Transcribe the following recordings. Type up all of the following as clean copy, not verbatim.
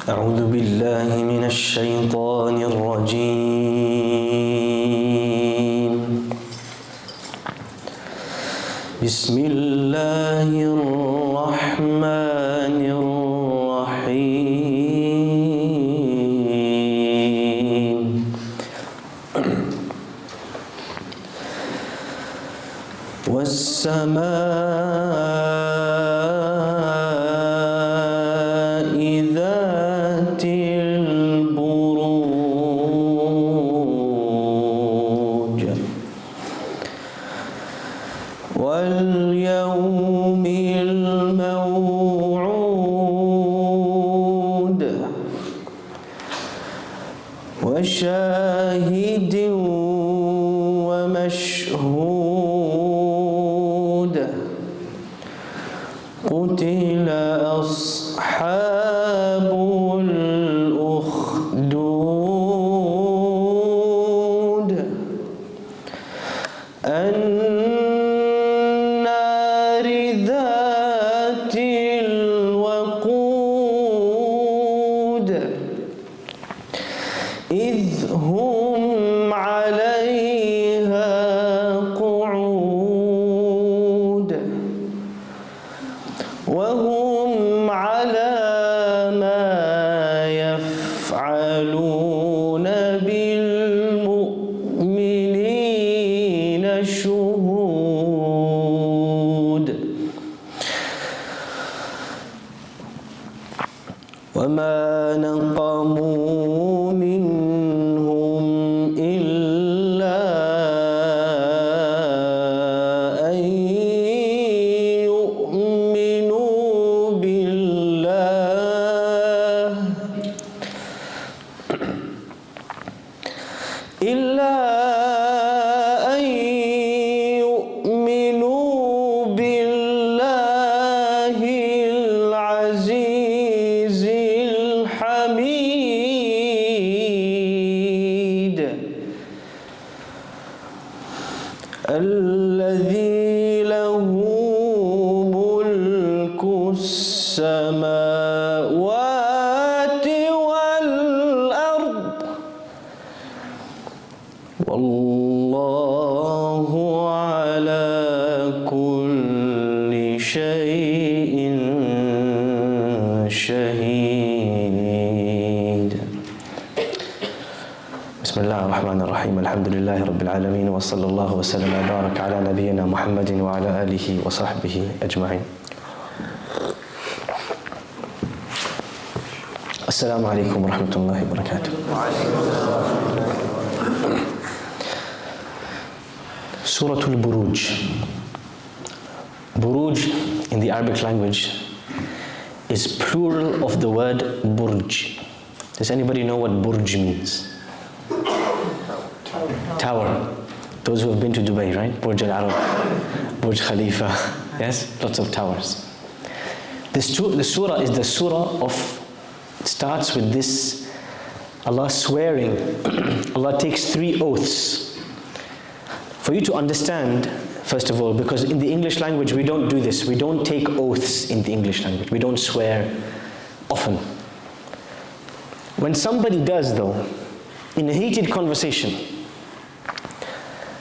أعوذ بالله من الشيطان الرجيم. بسم الله الرحمن الرحيم. والسماء ذات البروج واليوم الموعود وشاهد ومشهود. قتل أصحاب الأخدود النار ذات الوقود إذ هم عليها قعود وهم على ما يفعلون بالمؤمنين شهود. وما نقموا منهم إلا أن يؤمنوا بالله العزيز الحميد الذي له ملك السماوات والأرض والله على كل شيء شهيد. بسم الله الرحمن الرحيم. الحمد لله رب العالمين وصلى الله وسلم وبارك على نبينا محمد وعلى آله وصحبه أجمعين. السلام عليكم ورحمة الله وبركاته. Surah Al Buruj. Buruj in the Arabic language is plural of the word burj. Does anybody know what burj means? Tower. Those who have been to Dubai, right? Burj Al Arab, Burj Khalifa. Yes, lots of towers. The surah is the surah of, starts with this, Allah swearing. Allah takes 3 oaths. For you to understand, first of all, because in the English language we don't do this. We don't take oaths in the English language. We don't swear often. When somebody does though, in a heated conversation,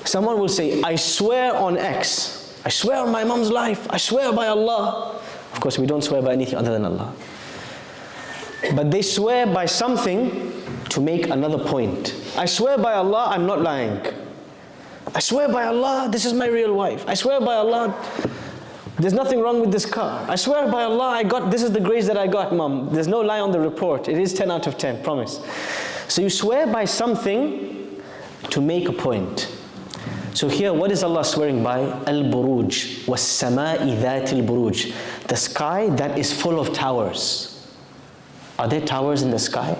someone will say, I swear on X. I swear on my mom's life. I swear by Allah. Of course, we don't swear by anything other than Allah. But they swear by something to make another point. I swear by Allah, I'm not lying. I swear by Allah, this is my real wife. I swear by Allah, there's nothing wrong with this car. I swear by Allah, this is the grades that I got, Mom. There's no lie on the report. It is 10 out of 10, promise. So you swear by something to make a point. So here, what is Allah swearing by? Al Buruj, was-sama'i dhatil buruj. The sky that is full of towers. Are there towers in the sky?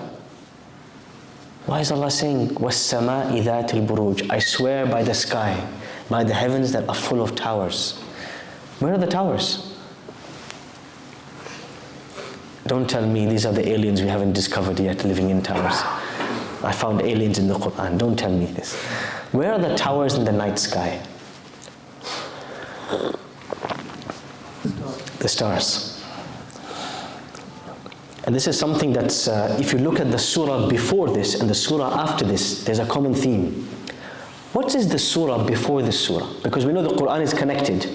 Why is Allah saying, was-sama'i dhatil buruj? I swear by the sky, by the heavens that are full of towers. Where are the towers? Don't tell me these are the aliens we haven't discovered yet living in towers. I found aliens in the Quran. Don't tell me this. Where are the towers in the night sky? The stars. And this is something that's, if you look at the surah before this and the surah after this, there's a common theme. What is the surah before this surah? Because we know the Quran is connected.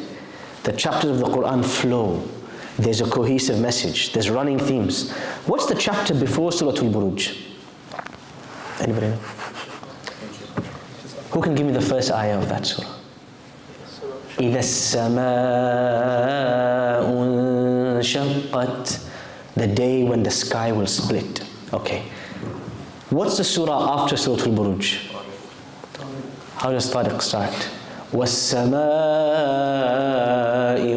The chapters of the Quran flow. There's a cohesive message. There's running themes. What's the chapter before Surah Al Buruj? Anybody know? Who can give me the first ayah of that surah? إِذَا السَّمَاءُ انشَقَّتْ, the day when the sky will split. Okay. What's the surah after Surah Al Buruj? How does Tariq start? وَالسَّمَاءِ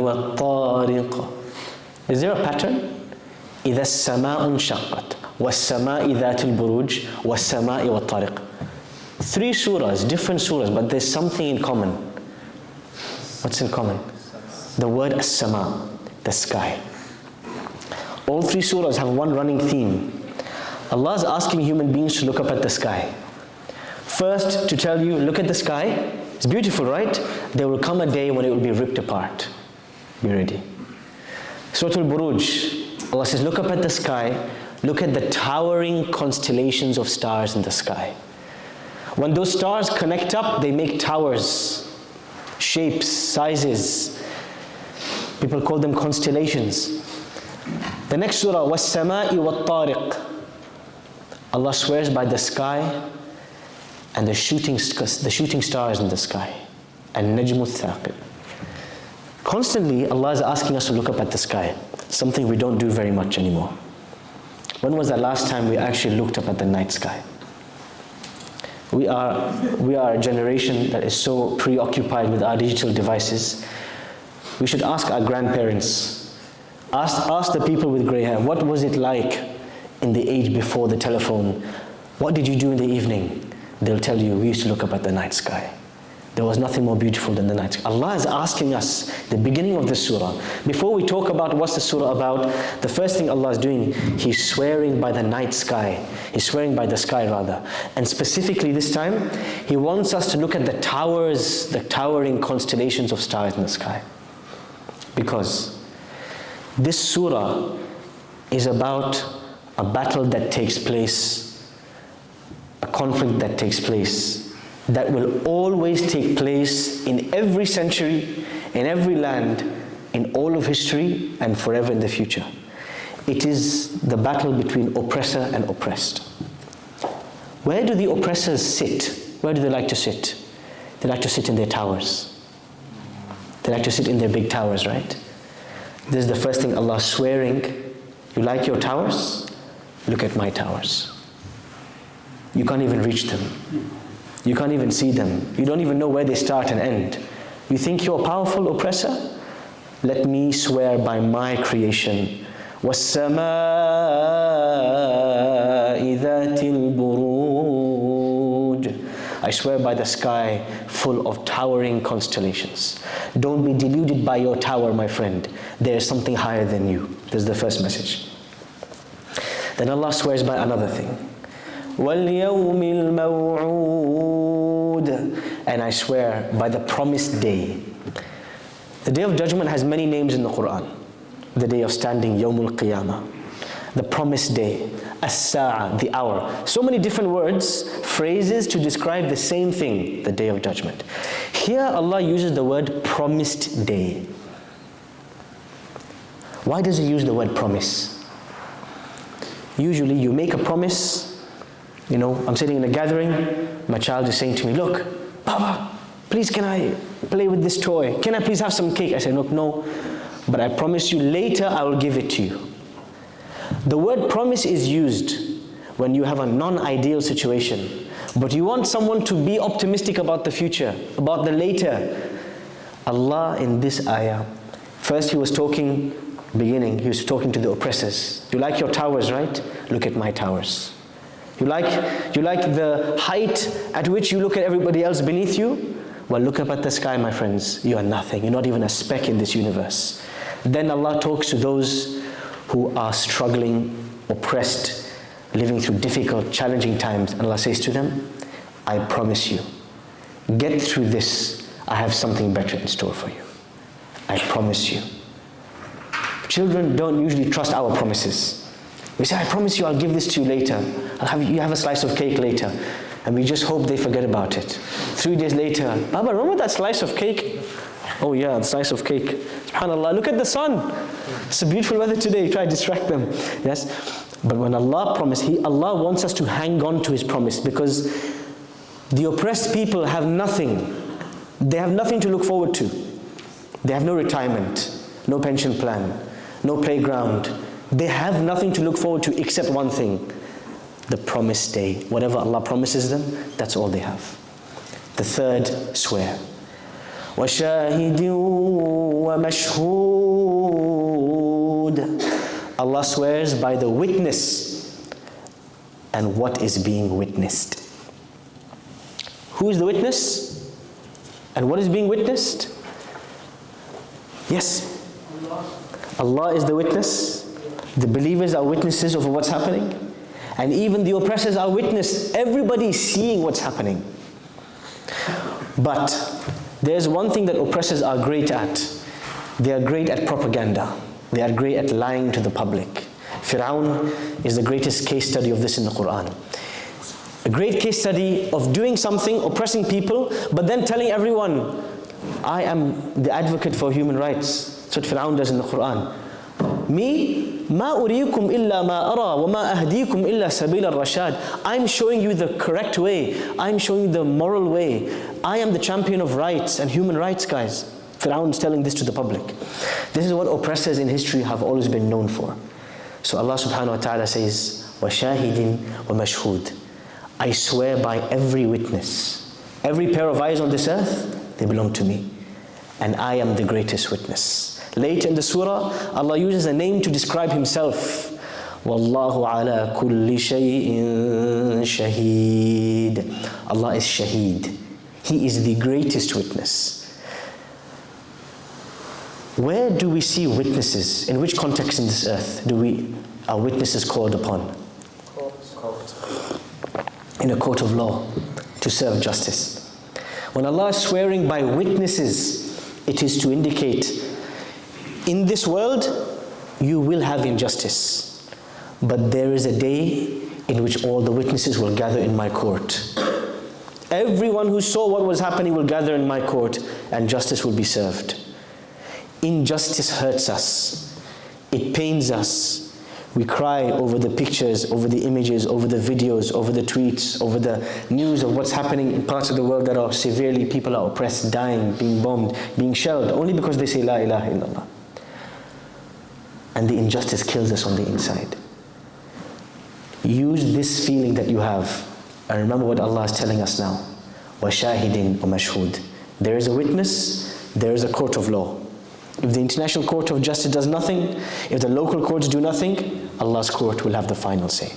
وَالطَّارِقِ. Is there a pattern? إِذَا السَّمَاءُ انشَقَّتْ وَالسَّمَاءِ ذَاتِ الْبُرُوجِ وَالسَّمَاءِ وَالطَّارِقِ. 3 surahs, different surahs, but there's something in common. What's in common? The word as-sama, the sky. All 3 surahs have one running theme. Allah is asking human beings to look up at the sky. First, to tell you, look at the sky. It's beautiful, right? There will come a day when it will be ripped apart. Be ready. Surah Al Buruj, Allah says, look up at the sky. Look at the towering constellations of stars in the sky. When those stars connect up, they make towers, shapes, sizes. People call them constellations. The next surah, وَالسَّمَاءِ وَالطَّارِقِ. Allah swears by the sky and the shooting stars in the sky. And najmu thaqib. Constantly, Allah is asking us to look up at the sky. Something we don't do very much anymore. When was the last time we actually looked up at the night sky? We are a generation that is so preoccupied with our digital devices. We should ask our grandparents, ask the people with grey hair, what was it like in the age before the telephone? What did you do in the evening? They'll tell you, we used to look up at the night sky. There was nothing more beautiful than the night sky. Allah is asking us, the beginning of the surah, before we talk about what's the surah about, the first thing Allah is doing, He's swearing by the night sky. He's swearing by the sky rather. And specifically this time, He wants us to look at the towers, the towering constellations of stars in the sky. Because this surah is about a battle that takes place, a conflict that takes place, that will always take place in every century, in every land, in all of history, and forever in the future. It is the battle between oppressor and oppressed. Where do the oppressors sit? Where do they like to sit? They like to sit in their towers. They like to sit in their big towers, right? This is the first thing Allah is swearing. You like your towers? Look at my towers. You can't even reach them. You can't even see them. You don't even know where they start and end. You think you're a powerful oppressor? Let me swear by my creation. وَالسَّمَاءِ ذَاتِ الْبُرُوجِ. I swear by the sky full of towering constellations. Don't be deluded by your tower, my friend. There is something higher than you. This is the first message. Then Allah swears by another thing. وَالْيَوْمِ الْمَوْعُودِ. And I swear by the promised day. The day of judgment has many names in the Quran. The day of standing, Yawmul Qiyamah. The promised day, As-Sa'a, the hour. So many different words, phrases to describe the same thing, the day of judgment. Here Allah uses the word promised day. Why does He use the word promise? Usually you make a promise. You know, I'm sitting in a gathering, my child is saying to me, look, Baba, please can I play with this toy? Can I please have some cake? I say, look, no, but I promise you later I will give it to you. The word promise is used when you have a non-ideal situation, but you want someone to be optimistic about the future, about the later. Allah in this ayah, first He was talking, He was talking to the oppressors. You like your towers, right? Look at my towers. You like the height at which you look at everybody else beneath you? Well, look up at the sky, my friends. You are nothing. You're not even a speck in this universe. Then Allah talks to those who are struggling, oppressed, living through difficult, challenging times. And Allah says to them, I promise you, get through this. I have something better in store for you. I promise you. Children don't usually trust our promises. We say, I promise you I'll give this to you later. You have a slice of cake later. And we just hope they forget about it. 3 days later, Baba, remember that slice of cake? Oh yeah, the slice of cake. SubhanAllah, look at the sun. It's a beautiful weather today. Try to distract them. Yes? But when Allah promised, Allah wants us to hang on to His promise, because the oppressed people have nothing. They have nothing to look forward to. They have no retirement, no pension plan, no playground. They have nothing to look forward to except one thing, the promised day. Whatever Allah promises them, that's all they have. The third swear. وَشَاهِدٍ وَمَشْهُودٍ. Allah swears by the witness and what is being witnessed. Who is the witness? And what is being witnessed? Yes. Allah is the witness. The believers are witnesses of what's happening. And even the oppressors are witness. Everybody is seeing what's happening. But there's one thing that oppressors are great at. They are great at propaganda. They are great at lying to the public. Fir'aun is the greatest case study of this in the Quran. A great case study of doing something, oppressing people, but then telling everyone, I am the advocate for human rights. That's what Fir'aun does in the Quran. Me, ما أريكم إلا ما أرى وما أهديكم إلا سبيل الرشاد. I'm showing you the correct way. I'm showing you the moral way. I am the champion of rights and human rights, guys. Fir'aun is telling this to the public. This is what oppressors in history have always been known for. So Allah subhanahu wa ta'ala says, وَشَاهِدٍ وَمَشْهُودٍ. I swear by every witness. Every pair of eyes on this earth, they belong to me. And I am the greatest witness. Later in the surah, Allah uses a name to describe Himself. وَاللَّهُ عَلَى كُلِّ شَيْءٍ شَهِيدٍ. Allah is Shaheed. He is the greatest witness. Where do we see witnesses? In which context in this earth are witnesses called upon? In a court of law to serve justice. When Allah is swearing by witnesses, it is to indicate, in this world, you will have injustice. But there is a day in which all the witnesses will gather in my court. Everyone who saw what was happening will gather in my court, and justice will be served. Injustice hurts us. It pains us. We cry over the pictures, over the images, over the videos, over the tweets, over the news of what's happening in parts of the world that are severely, people are oppressed, dying, being bombed, being shelled, only because they say La ilaha illallah. And the injustice kills us on the inside. Use this feeling that you have, and remember what Allah is telling us now. وَشَاهِدٍ وَمَشْهُودٍ. There is a witness, there is a court of law. If the International Court of Justice does nothing, if the local courts do nothing, Allah's court will have the final say.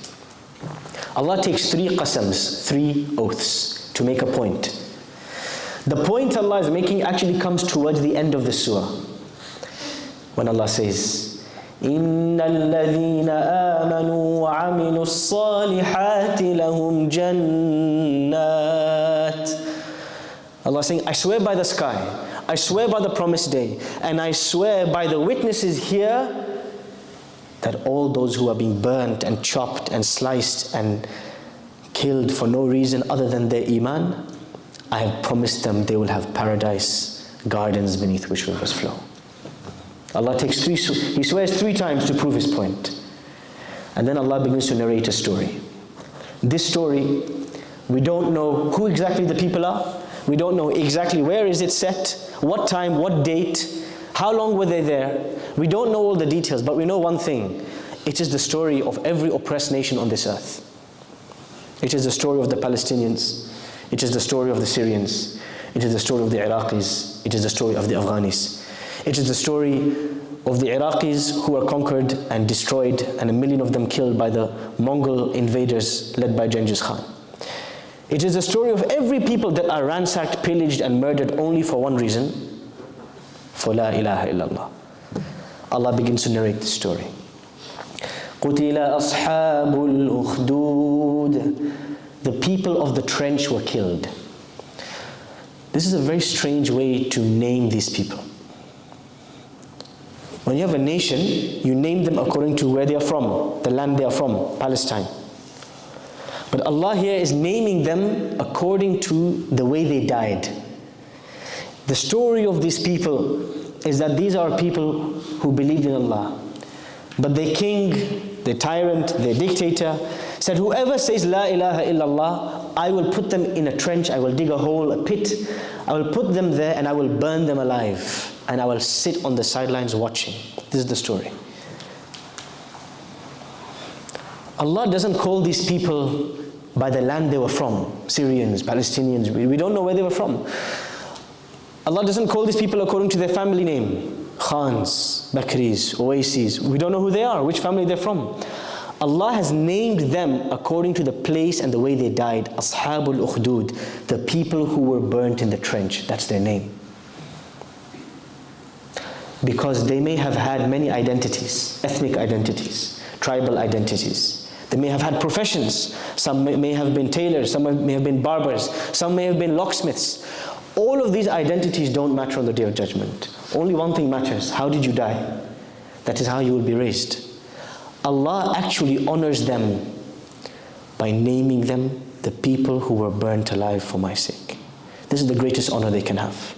Allah takes 3 qasams, 3 oaths, to make a point. The point Allah is making actually comes towards the end of the surah. When Allah says, إِنَّ الَّذِينَ آمَنُوا وَعَمِلُوا الصَّالِحَاتِ لَهُمْ جَنَّاتٍ. Allah is saying, I swear by the sky, I swear by the promised day, and I swear by the witnesses here that all those who are being burnt and chopped and sliced and killed for no reason other than their iman, I have promised them they will have paradise, gardens beneath which rivers flow. Allah takes He swears 3 times to prove His point. And then Allah begins to narrate a story. This story, we don't know who exactly the people are. We don't know exactly where is it set, what time, what date, how long were they there. We don't know all the details, but we know one thing. It is the story of every oppressed nation on this earth. It is the story of the Palestinians. It is the story of the Syrians. It is the story of the Iraqis. It is the story of the Afghanis. It is the story of the Iraqis who were conquered and destroyed, and 1 million of them killed by the Mongol invaders led by Genghis Khan. It is the story of every people that are ransacked, pillaged and murdered only for one reason, for La ilaha illallah. Allah begins to narrate the story. قُتِلَ أَصْحَابُ الْأُخْدُودِ. The people of the trench were killed. This is a very strange way to name these people. When you have a nation, you name them according to where they are from, the land they are from, Palestine. But Allah here is naming them according to the way they died. The story of these people is that these are people who believed in Allah. But their king, their tyrant, their dictator said, whoever says La ilaha illallah, I will put them in a trench, I will dig a hole, a pit, I will put them there and I will burn them alive. And I will sit on the sidelines watching. This is the story. Allah doesn't call these people by the land they were from. Syrians, Palestinians, we don't know where they were from. Allah doesn't call these people according to their family name. Khans, Bakris, Owaisis. We don't know who they are, which family they're from. Allah has named them according to the place and the way they died. Ashabul Ukhdud, the people who were burnt in the trench. That's their name. Because they may have had many identities, ethnic identities, tribal identities. They may have had professions. Some may have been tailors, some may have been barbers, some may have been locksmiths. All of these identities don't matter on the Day of Judgment. Only one thing matters: how did you die? That is how you will be raised. Allah actually honors them by naming them the people who were burnt alive for my sake. This is the greatest honor they can have.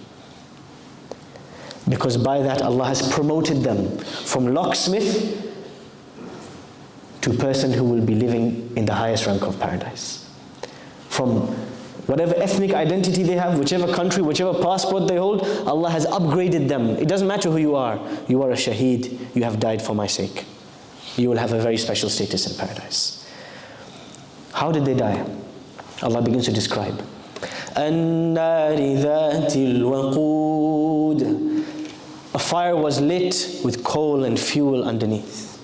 Because by that Allah has promoted them from locksmith to person who will be living in the highest rank of paradise. From whatever ethnic identity they have, whichever country, whichever passport they hold, Allah has upgraded them. It doesn't matter who you are. You are a shaheed. You have died for my sake. You will have a very special status in paradise. How did they die? Allah begins to describe. النَّارِ ذَاتِ الْوَقُودِ. A fire was lit with coal and fuel underneath.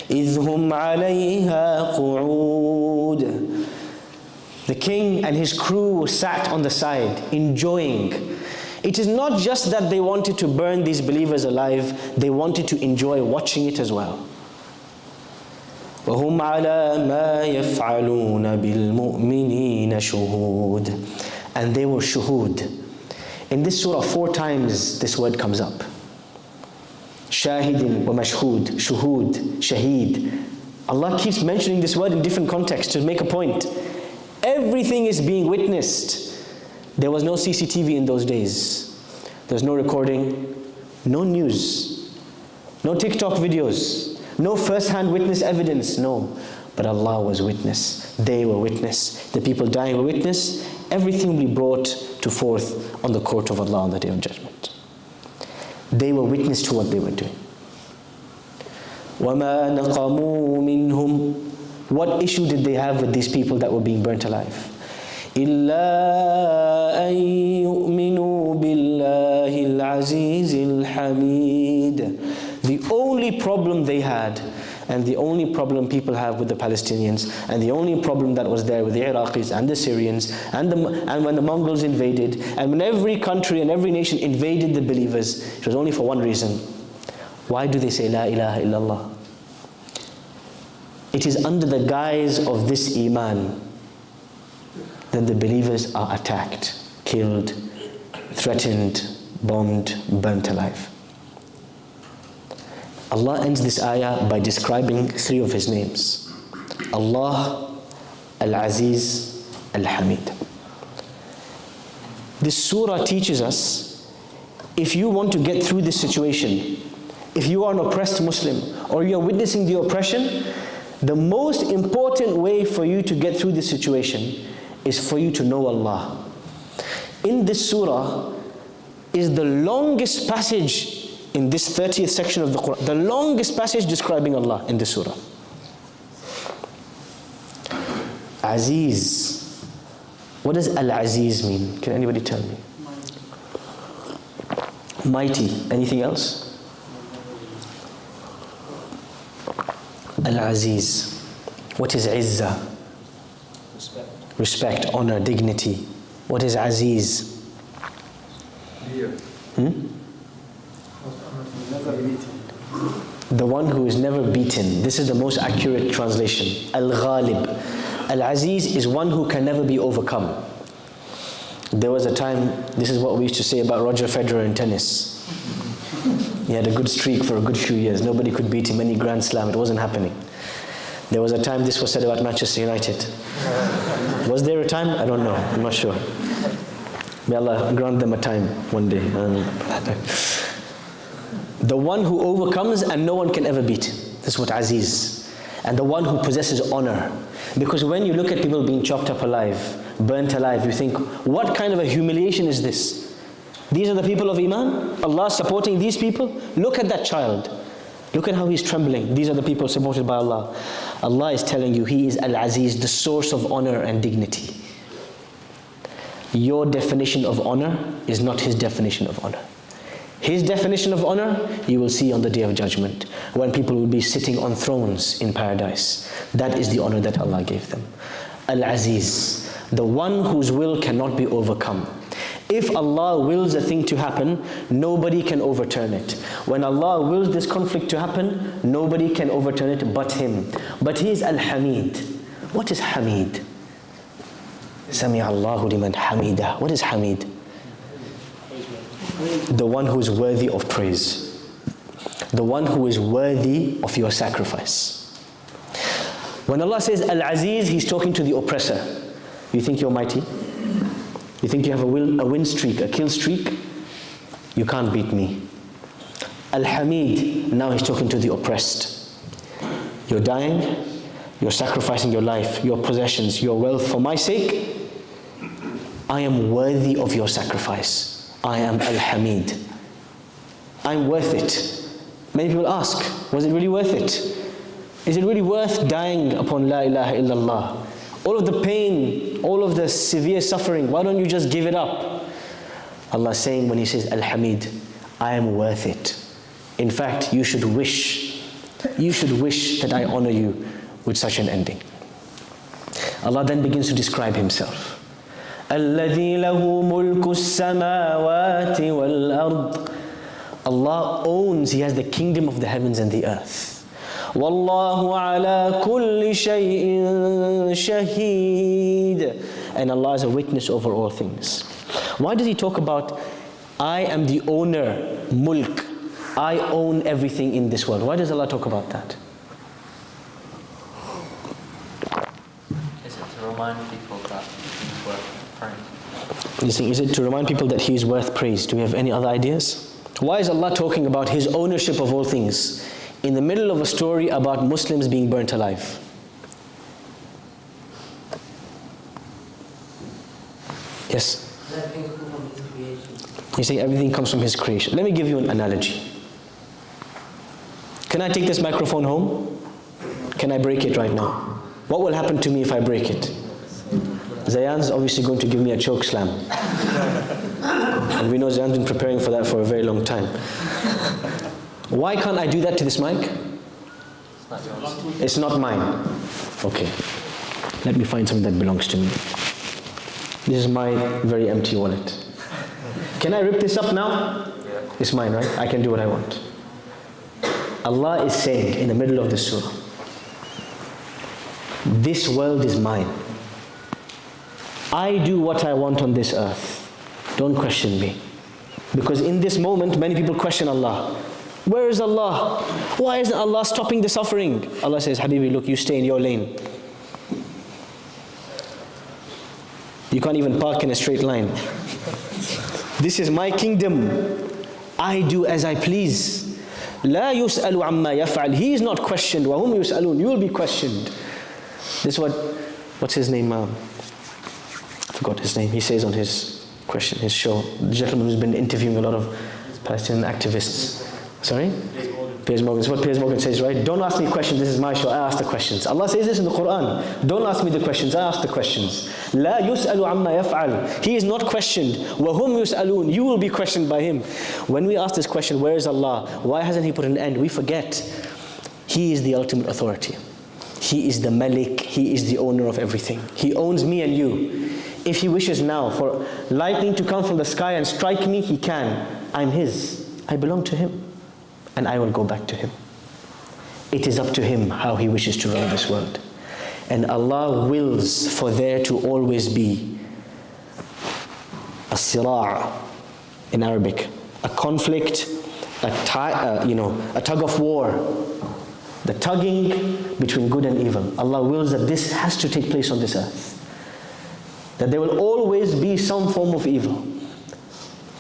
إِذْ هُمْ عَلَيْهَا قُعُودٌ. The king and his crew sat on the side, enjoying. It is not just that they wanted to burn these believers alive, they wanted to enjoy watching it as well. وَهُمْ عَلَى مَا يَفْعَلُونَ بِالْمُؤْمِنِينَ شُهُودٌ. And they were shuhud. In this surah 4 times this word comes up. Shahidin wa mashhud, shuhud, shaheed. Allah keeps mentioning this word in different contexts to make a point. Everything is being witnessed. There was no CCTV in those days. There's no recording, no news, no TikTok videos, no first-hand witness evidence, no. But Allah was witness. They were witness. The people dying were witness. Everything will be brought to forth on the court of Allah on the Day of Judgment. They were witness to what they were doing. وَمَا نَقَمُوا مِنْهُمْ. What issue did they have with these people that were being burnt alive? إِلَّا أَن يُؤْمِنُوا بِاللَّهِ الْعَزِيزِ الْحَمِيدِ. The only problem they had, and the only problem people have with the Palestinians, and the only problem that was there with the Iraqis and the Syrians, and when the Mongols invaded, and when every country and every nation invaded the believers, it was only for one reason. Why do they say La ilaha illallah? It is under the guise of this iman that the believers are attacked, killed, threatened, bombed, burnt alive. Allah ends this ayah by describing 3 of His names. Allah, Al-Aziz, Al-Hamid. This surah teaches us, if you want to get through this situation, if you are an oppressed Muslim, or you are witnessing the oppression, the most important way for you to get through this situation is for you to know Allah. In this surah is the longest passage in this 30th section of the Quran, the longest passage describing Allah in this surah. Aziz. What does Al-Aziz mean? Can anybody tell me? Mighty. Anything else? Al-Aziz. What is Izzah? Respect, honor, dignity. What is Aziz? The one who is never beaten. This is the most accurate translation. Al-Ghalib. Al-Aziz is one who can never be overcome. There was a time, this is what we used to say about Roger Federer in tennis. He had a good streak for a good few years. Nobody could beat him, any Grand Slam. It wasn't happening. There was a time this was said about Manchester United. Was there a time? I don't know. I'm not sure. May Allah grant them a time one day. The one who overcomes and no one can ever beat. That's what Aziz. And the one who possesses honor. Because when you look at people being chopped up alive, burnt alive, you think, what kind of a humiliation is this? These are the people of Iman? Allah supporting these people? Look at that child. Look at how he's trembling. These are the people supported by Allah. Allah is telling you He is Al-Aziz, the source of honor and dignity. Your definition of honor is not His definition of honor. His definition of honor, you will see on the Day of Judgment, when people will be sitting on thrones in paradise. That is the honor that Allah gave them. Al-Aziz, the one whose will cannot be overcome. If Allah wills a thing to happen, nobody can overturn it. When Allah wills this conflict to happen, nobody can overturn it but Him. But He is Al-Hamid. What is Hamid? Sami Allahu liman Hamida. What is Hamid? The one who is worthy of praise. The one who is worthy of your sacrifice. When Allah says Al-Aziz, He's talking to the oppressor. You think you're mighty? You think you have a win streak, a kill streak? You can't beat me. Al-Hamid, now He's talking to the oppressed. You're dying, you're sacrificing your life, your possessions, your wealth for my sake. I am worthy of your sacrifice. I am Al-Hamid. I'm worth it. Many people ask, was it really worth it? Is it really worth dying upon La ilaha illallah? All of the pain, all of the severe suffering, why don't you just give it up? Allah is saying when He says Al-Hamid, I am worth it. In fact, you should wish that I honor you with such an ending. Allah then begins to describe Himself. الَّذِي لَهُ مُلْكُ السَّمَاوَاتِ وَالْأَرْضِ. Allah owns, He has the kingdom of the heavens and the earth. وَاللَّهُ عَلَى كُلِّ شَيْءٍ شَهِيدٌ. And Allah is a witness over all things. Why does He talk about, I am the owner, mulk, I own everything in this world? Why does Allah talk about that? Is it to remind people that He's worth praise? You see, is it to remind people that He is worth praise? Do we have any other ideas? Why is Allah talking about His ownership of all things in the middle of a story about Muslims being burnt alive? Yes? You say everything comes from His creation. Let me give you an analogy. Can I take this microphone home? Can I break it right now? What will happen to me if I break it? Zayan's obviously going to give me a choke slam. And we know Zayan's been preparing for that for a very long time. Why can't I do that to this mic? It's not mine. Okay. Let me find something that belongs to me. This is my very empty wallet. Can I rip this up now? It's mine, right? I can do what I want. Allah is saying in the middle of the surah, this world is mine. I do what I want on this earth. Don't question me. Because in this moment, many people question Allah. Where is Allah? Why isn't Allah stopping the suffering? Allah says, Habibi, look, you stay in your lane. You can't even park in a straight line. This is my kingdom. I do as I please. La yus'alu amma yaf'al. He is not questioned. Wa hum yus'alun. You will be questioned. This is what's his name? I forgot his name. He says on his show, the gentleman who's been interviewing a lot of Palestinian activists. Sorry? Piers Morgan. It's what Piers Morgan says, right? Don't ask me questions, this is my show, I ask the questions. Allah says this in the Quran. Don't ask me the questions, I ask the questions. La yus'alu amma yaf'al. He is not questioned. Wa hum yus'alun. You will be questioned by Him. When we ask this question, where is Allah? Why hasn't He put an end? We forget. He is the ultimate authority. He is the Malik. He is the owner of everything. He owns me and you. If He wishes now for lightning to come from the sky and strike me, He can. I'm His. I belong to Him. And I will go back to Him. It is up to Him how He wishes to run this world. And Allah wills for there to always be a sira' in Arabic, a conflict, a tug of war, the tugging between good and evil. Allah wills that this has to take place on this earth. That there will always be some form of evil,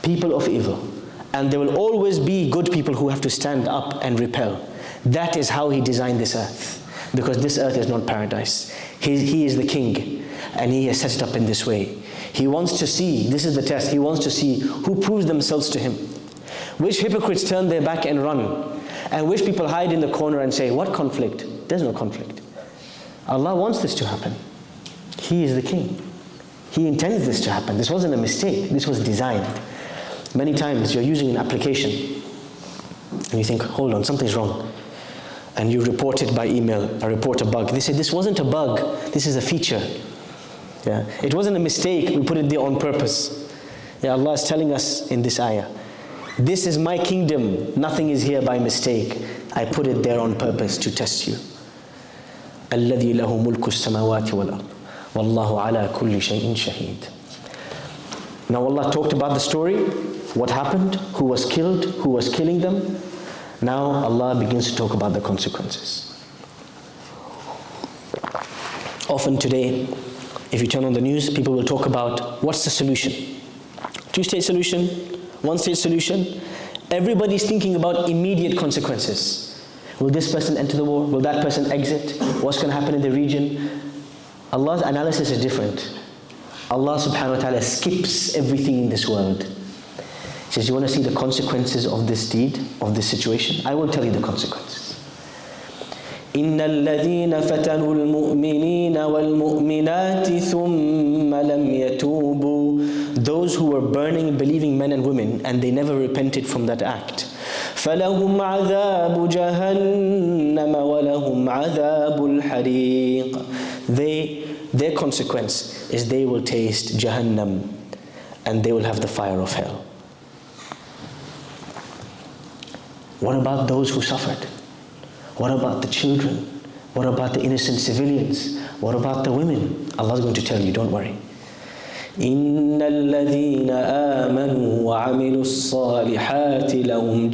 people of evil. And there will always be good people who have to stand up and repel. That is how He designed this earth. Because this earth is not paradise. He is the king, and He has set it up in this way. He wants to see, this is the test, He wants to see who proves themselves to Him. Which hypocrites turn their back and run, and which people hide in the corner and say, what conflict? There's no conflict. Allah wants this to happen. He is the king. He intends this to happen. This wasn't a mistake. This was designed. Many times you're using an application and you think, hold on, something's wrong. And you report it by email, report a bug. They say, this wasn't a bug, this is a feature. Yeah. It wasn't a mistake, we put it there on purpose. Yeah, Allah is telling us in this ayah, this is my kingdom, nothing is here by mistake. I put it there on purpose to test you. الَّذِي لَهُ مُلْكُ السَّمَاوَاتِ وَالْأَرْضِ وَاللَّهُ عَلَى كُلِّ شَيْءٍ شَهِيدٌ. Now Allah talked about the story, what happened, who was killed, who was killing them. Now Allah begins to talk about the consequences. Often today, if you turn on the news, people will talk about what's the solution. Two-state solution, one-state solution. Everybody's thinking about immediate consequences. Will this person enter the war? Will that person exit? What's going to happen in the region? Allah's analysis is different. Allah subhanahu wa ta'ala skips everything in this world. He says, you want to see the consequences of this deed, of this situation? I will tell you the consequences. إِنَّ الَّذِينَ فَتَنُوا الْمُؤْمِنِينَ وَالْمُؤْمِنَاتِ ثُمَّ لَمْ يَتُوبُوا. Those who were burning, believing men and women, and they never repented from that act. فَلَهُمْ عَذَابُ جَهَنَّمَ وَلَهُمْ عَذَابُ الْحَرِيقِ. Their consequence is they will taste Jahannam, and they will have the fire of hell. What about those who suffered? What about the children? What about the innocent civilians? What about the women? Allah is going to tell you, don't worry. إِنَّ الَّذِينَ آمَنُوا وَعَمِلُوا الصَّالِحَاتِ لَهُمْ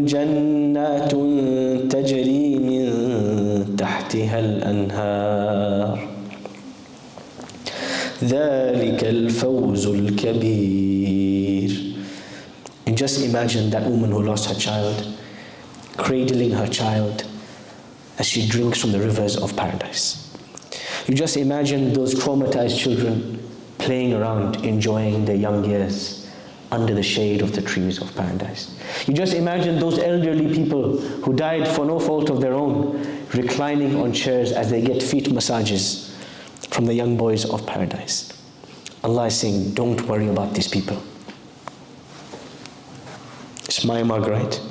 جَنَّاتٌ تَجْرِي مِنْ تَحْتِهَا الْأَنْهَارُ ذَلِكَ الْفَوْزُ الْكَبِيرُ. You just imagine that woman who lost her child, cradling her child as she drinks from the rivers of paradise. You just imagine those traumatized children playing around, enjoying their young years under the shade of the trees of paradise. You just imagine those elderly people who died for no fault of their own, reclining on chairs as they get feet massages from the young boys of paradise. Allah is saying, don't worry about these people. It's my mug, right?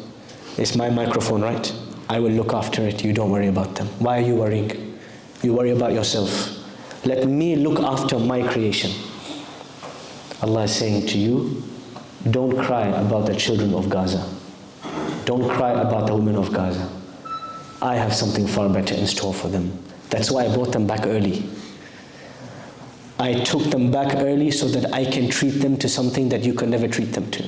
It's my microphone, right? I will look after it. You don't worry about them. Why are you worrying? You worry about yourself. Let me look after my creation. Allah is saying to you, don't cry about the children of Gaza. Don't cry about the women of Gaza. I have something far better in store for them. That's why I brought them back early. I took them back early so that I can treat them to something that you could never treat them to.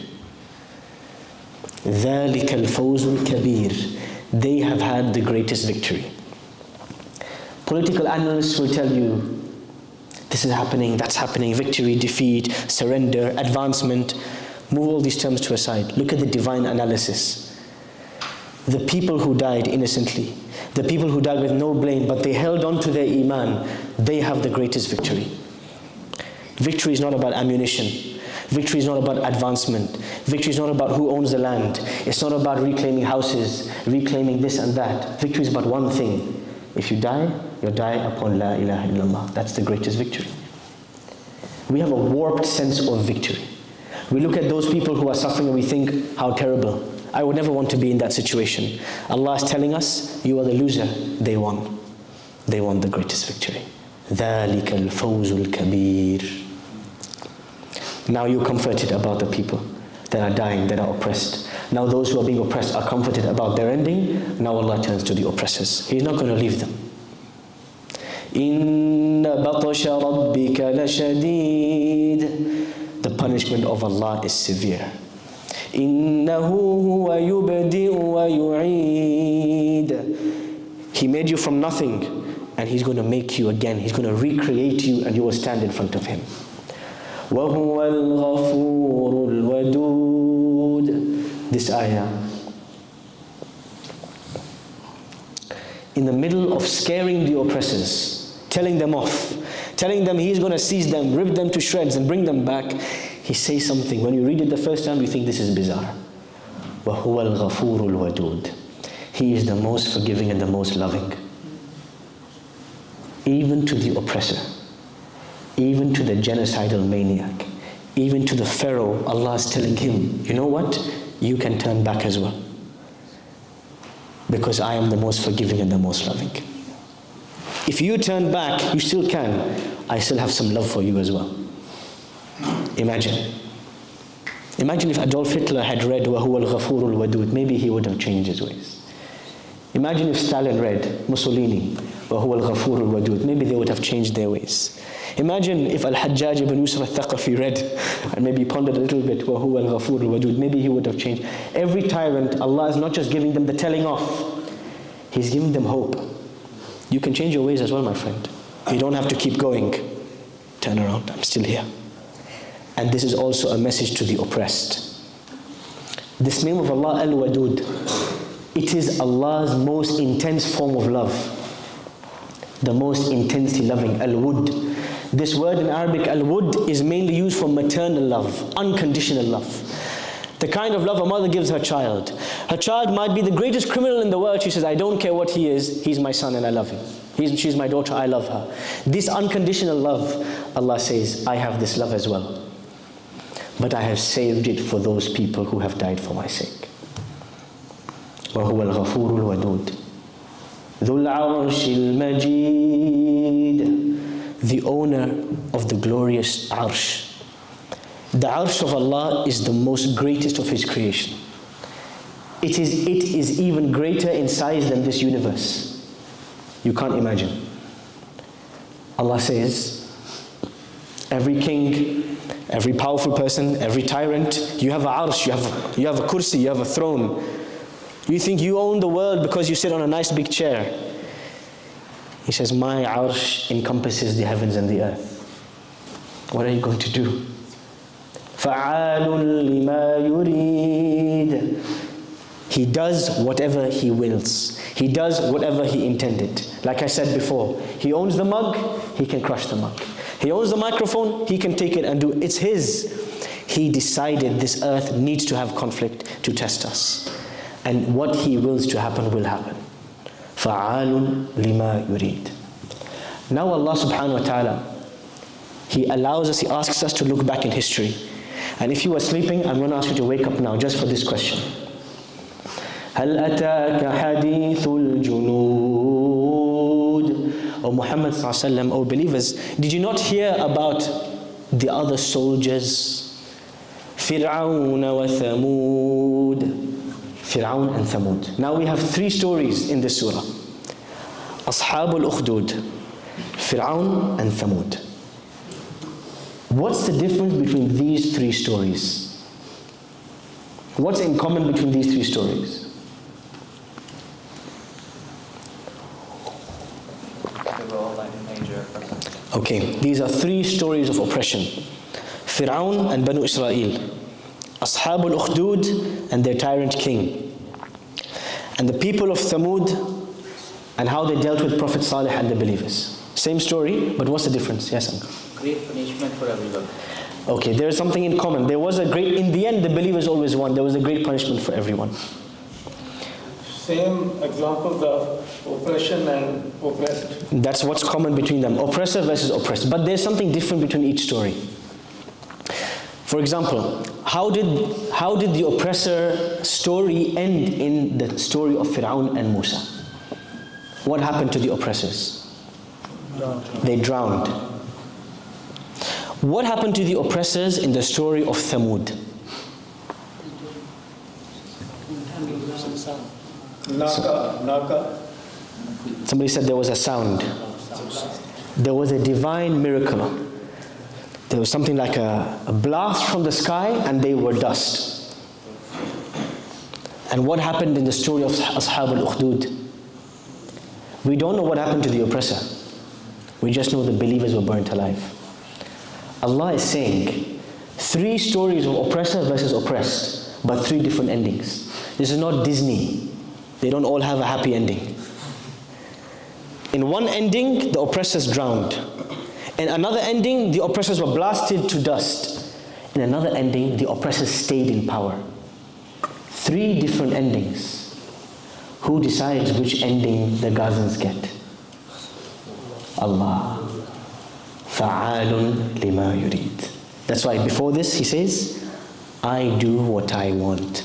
ذَلِكَ الْفَوْزُ الْكَبِيرُ. They have had the greatest victory. Political analysts will tell you, this is happening, that's happening, victory, defeat, surrender, advancement. Move all these terms to a side. Look at the divine analysis. The people who died innocently, the people who died with no blame, but they held on to their iman, they have the greatest victory. Victory is not about ammunition. Victory is not about advancement. Victory is not about who owns the land. It's not about reclaiming houses, reclaiming this and that. Victory is about one thing. If you die, you die upon La ilaha illallah. That's the greatest victory. We have a warped sense of victory. We look at those people who are suffering and we think, how terrible. I would never want to be in that situation. Allah is telling us, you are the loser. They won. They won the greatest victory. ذَلِكَ الْفَوْزُ الْكَبِيرُ. Now you're comforted about the people that are dying, that are oppressed. Now those who are being oppressed are comforted about their ending. Now Allah turns to the oppressors. He's not going to leave them. إِنَّ بَطْشَ رَبِّكَ لَشَدِيدٌ. the punishment of Allah is severe. إِنَّهُ هُوَ يُبْدِئُ وَيُعِيدُ. He made you from nothing, and He's going to make you again. He's going to recreate you, and you will stand in front of Him. وَهُوَ الْغَفُورُ الْوَدُودُ. This ayah, in the middle of scaring the oppressors, telling them off, telling them He's going to seize them, rip them to shreds and bring them back, He says something. When you read it the first time, you think this is bizarre. وَهُوَ الْغَفُورُ الْوَدُودُ. He is the most forgiving and the most loving. Even to the oppressor, even to the genocidal maniac, even to the Pharaoh, Allah is telling him, you know what? You can turn back as well. Because I am the most forgiving and the most loving. If you turn back, you still can. I still have some love for you as well. Imagine. Imagine if Adolf Hitler had read وَهُوَ الْغَفُورُ الْوَدُودُ, maybe he would have changed his ways. Imagine if Stalin read, Mussolini, وَهُوَ الْغَفُورُ الْوَدُودُ, maybe they would have changed their ways. Imagine if Al-Hajjaj ibn Yusuf al-Thaqafi read and maybe pondered a little bit, وَهُوَ الْغَفُورُ الْوَدُودُ, maybe he would have changed. Every tyrant, Allah is not just giving them the telling off, He's giving them hope. You can change your ways as well, my friend. You don't have to keep going. Turn around, I'm still here. And this is also a message to the oppressed. This name of Allah, Al-Wadud, it is Allah's most intense form of love. The most intensely loving, Al-Wud. This word in Arabic, Al-Wud, is mainly used for maternal love, unconditional love. The kind of love a mother gives her child. Her child might be the greatest criminal in the world. She says, I don't care what he is, he's my son and I love him. She's my daughter, I love her. This unconditional love, Allah says, I have this love as well. But I have saved it for those people who have died for my sake. وَهُوَ الْغَفُورُ الْوَدُودُ ذُو الْعَرْشِ الْمَجِيدُ. The owner of the glorious Arsh. The Arsh of Allah is the most greatest of His creation. It is even greater in size than this universe. You can't imagine. Allah says, every king, every powerful person, every tyrant, you have a Arsh, you have a kursi, you have a throne. You think you own the world because you sit on a nice big chair. He says, my Arsh encompasses the heavens and the earth. What are you going to do? فَعَالٌ لِمَا يُرِيدُ. He does whatever He wills. He does whatever He intended. Like I said before, He owns the mug, He can crush the mug. He owns the microphone, He can take it and do it. It's His. He decided this earth needs to have conflict to test us. And what He wills to happen will happen. فَعَالٌ لِمَا يُرِيدُ. Now Allah subhanahu wa ta'ala, He allows us, He asks us to look back in history. And if you are sleeping, I'm going to ask you to wake up now just for this question. هَلْ أَتَاكَ حَدِيثُ الْجُنُودِ. O Muhammad sallallahu alaihi wasallam, O believers, did you not hear about the other soldiers? فِرْعَوْنَ وَثَمُودَ. Fir'aun and Thamud. Now we have three stories in this surah. Ashab al-Ukhdud, Fir'aun and Thamud. What's the difference between these three stories? What's in common between these three stories? They were all like major oppressors. Okay, these are three stories of oppression. Fir'aun and Banu Israel. Ashab al-Ukhdud and their tyrant king. And the people of Thamud and how they dealt with Prophet Salih and the believers. Same story, but what's the difference? Yes, uncle. Great punishment for everyone. Okay, there is something in common. In the end, the believers always won. There was a great punishment for everyone. Same examples of oppression and oppressed. That's what's common between them. Oppressor versus oppressed. But there's something different between each story. For example, how did the oppressor story end in the story of Fir'aun and Musa? What happened to the oppressors? They drowned. What happened to the oppressors in the story of Thamud? Naka. Somebody said there was a sound. There was a divine miracle. there was something like a blast from the sky and they were dust. And what happened in the story of Ashab al-Ukhdud? We don't know what happened to the oppressor. We just know the believers were burnt alive. Allah is saying 3 stories of oppressor versus oppressed, but 3 different endings. This is not Disney. They don't all have a happy ending. In one ending, the oppressors drowned. In another ending, the oppressors were blasted to dust. In another ending, the oppressors stayed in power. 3 different endings. Who decides which ending the Gazans get? Allah. Fa'alun lima yurid. That's why before this he says, I do what I want.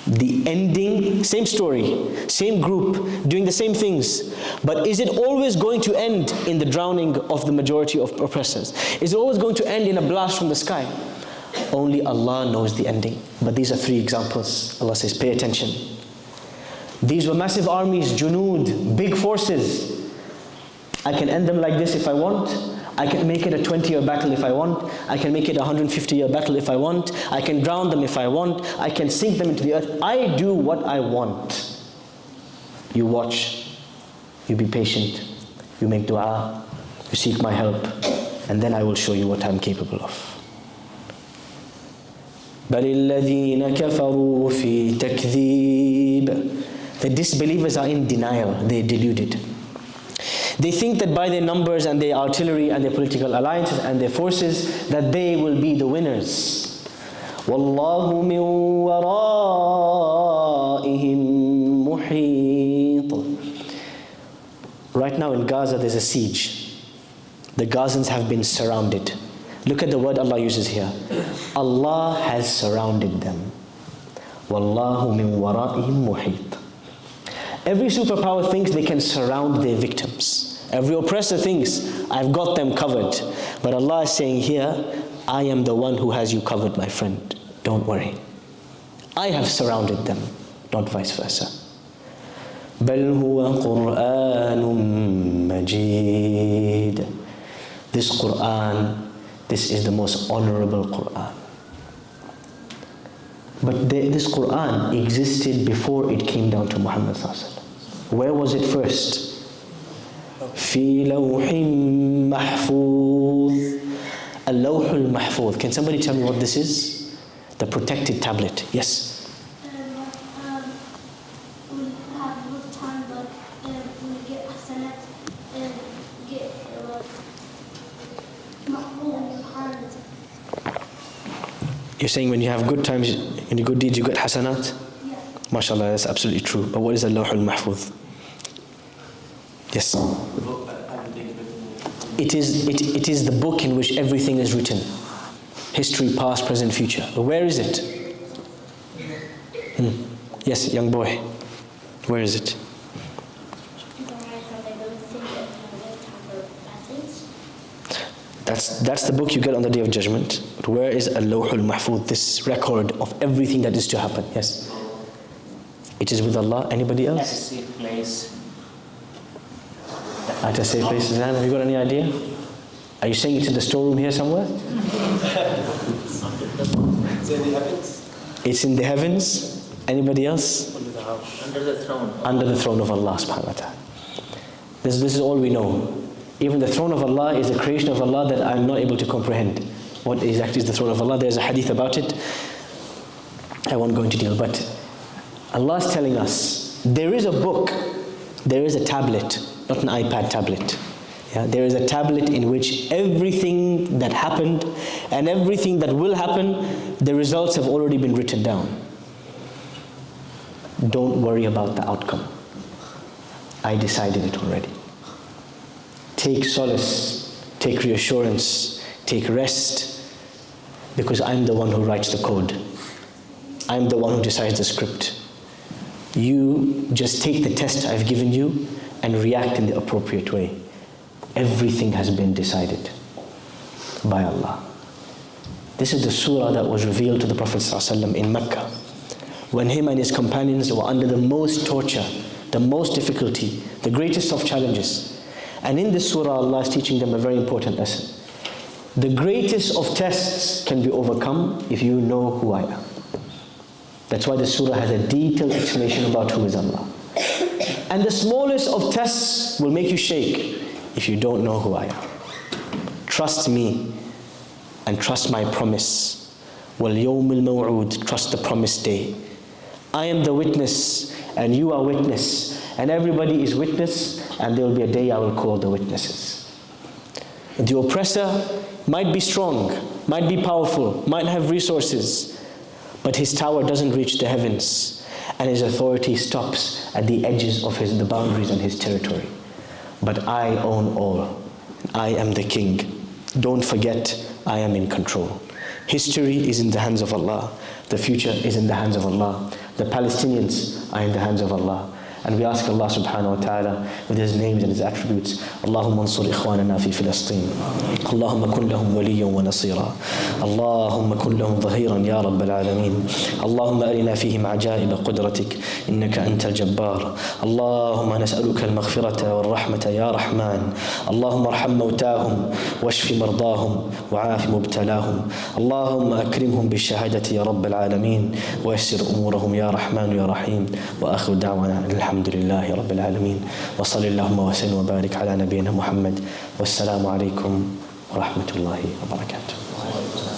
The ending, same story, same group, doing the same things. But is it always going to end in the drowning of the majority of oppressors? Is it always going to end in a blast from the sky? Only Allah knows the ending. But these are 3 examples. Allah says, pay attention. These were massive armies, junood, big forces. I can end them like this if I want. I can make it a 20-year battle if I want. I can make it a 150-year battle if I want. I can drown them if I want. I can sink them into the earth. I do what I want. You watch. You be patient. You make dua. You seek my help. And then I will show you what I'm capable of. بَلِ الَّذِينَ كَفَرُوا فِي تَكْذِيبٍ. The disbelievers are in denial. They're deluded. They think that by their numbers and their artillery and their political alliances and their forces that they will be the winners. وَاللَّهُ مِنْ وَرَائِهِمْ مُحِيطٌ. Right now in Gaza there's a siege. The Gazans have been surrounded. Look at the word Allah uses here. Allah has surrounded them. وَاللَّهُ مِنْ وَرَائِهِمْ مُحِيطٌ. Every superpower thinks they can surround their victims. Every oppressor thinks, I've got them covered. But Allah is saying here, I am the one who has you covered, my friend. Don't worry. I have surrounded them, not vice versa. بَلْ هُوَ قُرْآنٌ مَجِيدٌ. This Qur'an, this is the most honorable Qur'an. But this Qur'an existed before it came down to Muhammad sallallahu alaihi wasallam. Where was it first? فِي لَوْحٍ مَحْفُوظٍ. اللَّوْحُ الْمَحْفُوظ. Can somebody tell me what this is? The protected tablet. Yes. You're saying when you have good times, when you good deeds, you get hasanat? Yeah. MashaAllah, that's absolutely true. But what is the Lawh al-Mahfuz? Yes. It is the book in which everything is written. History, past, present, future. But where is it? Yes, young boy. Where is it? That's the book you get on the Day of Judgment. But where is Al-Lawh al-Mahfuz, this record of everything that is to happen? Yes. It is with Allah. Anybody else? At a safe place. At a safe place. Zan, have you got any idea? Are you saying it's in the storeroom here somewhere? It's in the heavens. It's in the heavens. Anybody else? Under the house. Under the throne. Under the throne of Allah subhanahu wa ta'ala. This is all we know. Even the throne of Allah is a creation of Allah that I'm not able to comprehend. What exactly is the throne of Allah? There's a hadith about it. I won't go into detail, but Allah is telling us, there is a book, there is a tablet, not an iPad tablet. Yeah, there is a tablet in which everything that happened and everything that will happen, the results have already been written down. Don't worry about the outcome. I decided it already. Take solace, take reassurance, take rest, because I'm the one who writes the code. I'm the one who decides the script. You just take the test I've given you and react in the appropriate way. Everything has been decided by Allah. This is the surah that was revealed to the Prophet ﷺ in Mecca, when him and his companions were under the most torture, the most difficulty, the greatest of challenges. And in this surah, Allah is teaching them a very important lesson. The greatest of tests can be overcome if you know who I am. That's why the surah has a detailed explanation about who is Allah. And the smallest of tests will make you shake if you don't know who I am. Trust me and trust my promise. وَالْيَوْمِ الْمَوْعُودِ, trust the promised day. I am the witness and you are witness and everybody is witness, and there will be a day I will call the witnesses. The oppressor might be strong, might be powerful, might have resources, but his tower doesn't reach the heavens and his authority stops at the edges of the boundaries and his territory. But I own all. I am the king. Don't forget, I am in control. History is in the hands of Allah. The future is in the hands of Allah. The Palestinians are in the hands of Allah. And we ask Allah subhanahu wa ta'ala with His names and His attributes, Allahumma ansur ikhwanana fi Filastin. Allahumma kun lahum waliyan wa nasira. Allahumma kun lahum dhahiran ya Rabbal alameen. Allahumma arina fihim ajaib qudratik. Innaka antal jabbar. Allahumma nas'aluka al-maghfirata wal-rahmata ya Rahman. Allahumma arham mawtahum washfi mardahum wa'afi mubtalahum. Allahumma akrimhum bi-shahadati ya Rabbal alameen. Wa yassir umurahum ya Rahman ya Rahim. Wa akhiru da'wana الحمد لله رب العالمين وصلى اللهم وسلم وبارك على نبينا محمد والسلام عليكم ورحمة الله وبركاته.